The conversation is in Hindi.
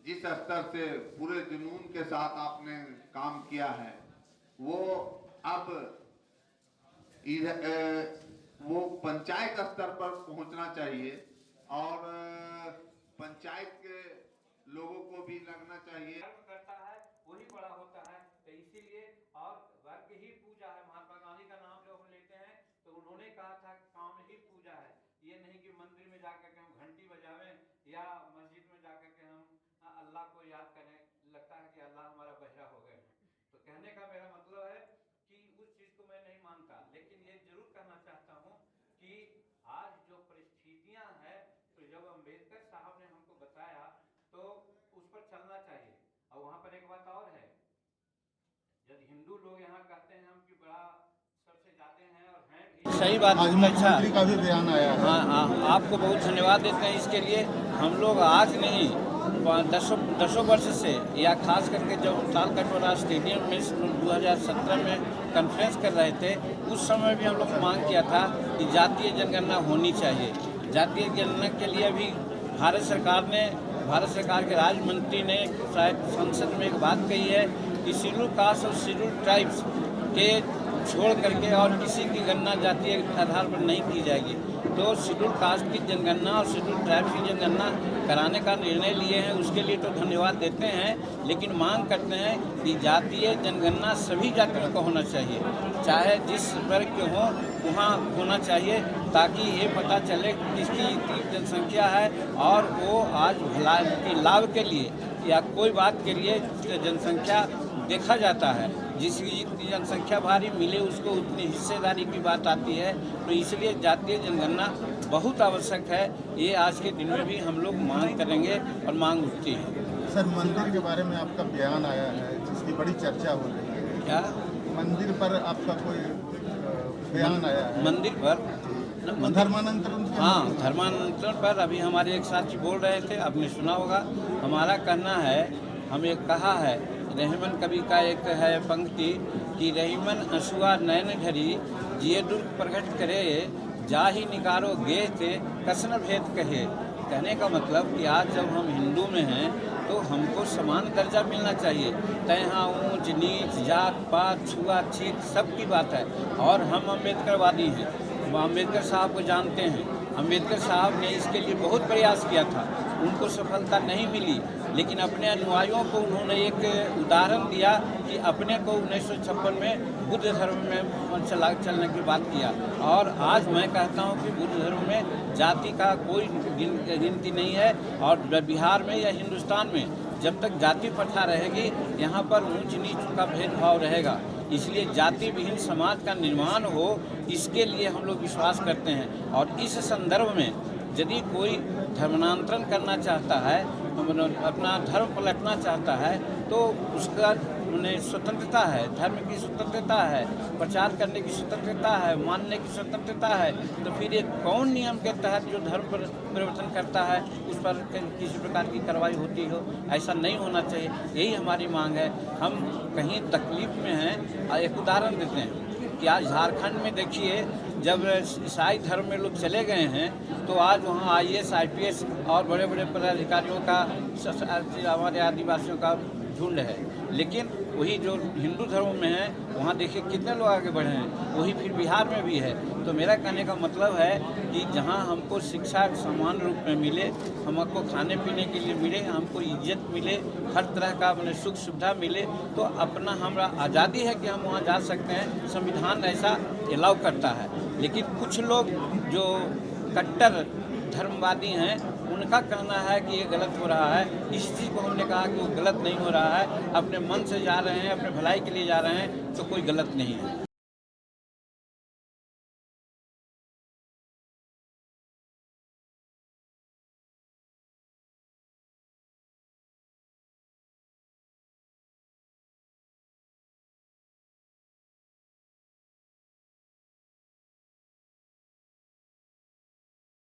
जिस स्तर से पूरे जुनून के साथ आपने काम किया है वो अब वो पंचायत स्तर पर पहुंचना चाहिए और पंचायत के लोगों को भी लगना चाहिए। करता है वही बड़ा होता है, तो इसीलिए और वर्ग ही पूजा है। महात्मा गांधी का नाम जब हम लेते हैं तो उन्होंने कहा था काम ही पूजा है। ये नहीं कि मंदिर में जाकर के हम घंटी बजावें या मस्जिद में जाकर के हम अल्लाह को याद करें, लगता है कि अल्लाह हमारा बहरा हो गए। तो कहने का मेरा मतलब है कि उस चीज को मैं नहीं मानता, लेकिन ये जरूर कहना चाहता हूँ कि आज जो परिस्थितियां हैं, तो जब अम्बेडकर साहब ने हमको बताया तो उस पर चलना चाहिए। और वहां पर एक बात और है, जब हिंदू लोग यहाँ कहते हैं हम कि बड़ा सबसे जाते हैं और हैं भी, सही बात है। मुख्यमंत्री का भी बयान आया है। हाँ, आपको बहुत धन्यवाद देते हैं इसके लिए। हम लोग आज नहीं दसों वर्ष से, या खास करके जब ताल कटोरा स्टेडियम में 2017 में कॉन्फ्रेंस कर रहे थे, उस समय भी हम लोग मांग किया था कि जातीय जनगणना होनी चाहिए। जातीय जनगणना के लिए भी भारत सरकार के राज्य मंत्री ने शायद संसद में एक बात कही है कि शेड्यूल कास्ट और शेड्यूल ट्राइब्स के छोड़ करके और किसी की गणना जातीय आधार पर नहीं की जाएगी। तो शेड्यूल कास्ट की जनगणना और शेड्यूल ट्राइब्स की जनगणना कराने का निर्णय लिए हैं, उसके लिए तो धन्यवाद देते हैं, लेकिन मांग करते हैं कि जातीय जनगणना सभी जातियों को होना चाहिए, चाहे जिस वर्ग के हों वहाँ होना चाहिए, ताकि ये पता चले कि किसकी जनसंख्या है और वो आज भलाई के लाभ के लिए या कोई बात के लिए जनसंख्या देखा जाता है। जिसकी जितनी जनसंख्या भारी मिले उसको उतनी हिस्सेदारी की बात आती है। तो इसलिए जातीय जनगणना बहुत आवश्यक है। ये आज के दिन में भी हम लोग मांग करेंगे और मांग उठती है। सर, मंदिर के बारे में आपका बयान आया है जिसकी बड़ी चर्चा हो रही है। क्या मंदिर पर आपका कोई बयान आया है? मंदिर पर धर्मांतरण? हाँ, धर्मांतरण पर अभी हमारे एक साथी बोल रहे थे, आपने सुना होगा। हमारा कहना है, हमें कहा है, रहीमन कवि का एक है पंक्ति कि रहीमन असुआ नयन ढरी जिये दुर्ग प्रकट करे जाहि निकारो गे थे कसन भेद कहे। कहने का मतलब कि आज जब हम हिंदू में हैं तो हमको समान दर्जा मिलना चाहिए। तहाँ ऊंच नीच जात पात छुआछूत सबकी बात है। और हम अम्बेडकरवादी हैं, अम्बेडकर साहब को जानते हैं। अम्बेडकर साहब ने इसके लिए बहुत प्रयास किया था, उनको सफलता नहीं मिली, लेकिन अपने अनुयायियों को उन्होंने एक उदाहरण दिया कि अपने को 1956 में बुद्ध धर्म में चलने की बात किया। और आज मैं कहता हूं कि बुद्ध धर्म में जाति का कोई गिनती नहीं है। और बिहार में या हिंदुस्तान में जब तक जाति प्रथा रहेगी, यहाँ पर ऊंच नीच का भेदभाव रहेगा। इसलिए जाति विहीन समाज का निर्माण हो, इसके लिए हम लोग विश्वास करते हैं। और इस संदर्भ में यदि कोई धर्मांतरण करना चाहता है, अपना धर्म पलटना चाहता है, तो उसका उन्हें स्वतंत्रता है, धर्म की स्वतंत्रता है, प्रचार करने की स्वतंत्रता है, मानने की स्वतंत्रता है। तो फिर ये कौन नियम के तहत जो धर्म पर परिवर्तन करता है उस पर किसी प्रकार की कार्रवाई होती हो? ऐसा नहीं होना चाहिए। यही हमारी मांग है। हम कहीं तकलीफ में हैं। एक उदाहरण देते हैं कि आज झारखंड में देखिए, जब ईसाई धर्म में लोग चले गए हैं तो आज वहाँ IAS IPS और बड़े बड़े पदाधिकारियों का, हमारे आदिवासियों का झुंड है। लेकिन वही जो हिंदू धर्म में है वहाँ देखिए कितने लोग आगे बढ़े हैं। वही फिर बिहार में भी है। तो मेरा कहने का मतलब है कि जहाँ हमको शिक्षा समान रूप में मिले, हमको खाने पीने के लिए मिले, हमको इज्जत मिले, हर तरह का अपने सुख सुविधा मिले, तो अपना हमारा आज़ादी है कि हम वहाँ जा सकते हैं। संविधान ऐसा अलाउ करता है। लेकिन कुछ लोग जो कट्टर धर्मवादी हैं, उनका कहना है कि ये गलत हो रहा है। इस चीज़ को हमने कहा कि वो गलत नहीं हो रहा है। अपने मन से जा रहे हैं, अपने भलाई के लिए जा रहे हैं, तो कोई गलत नहीं है।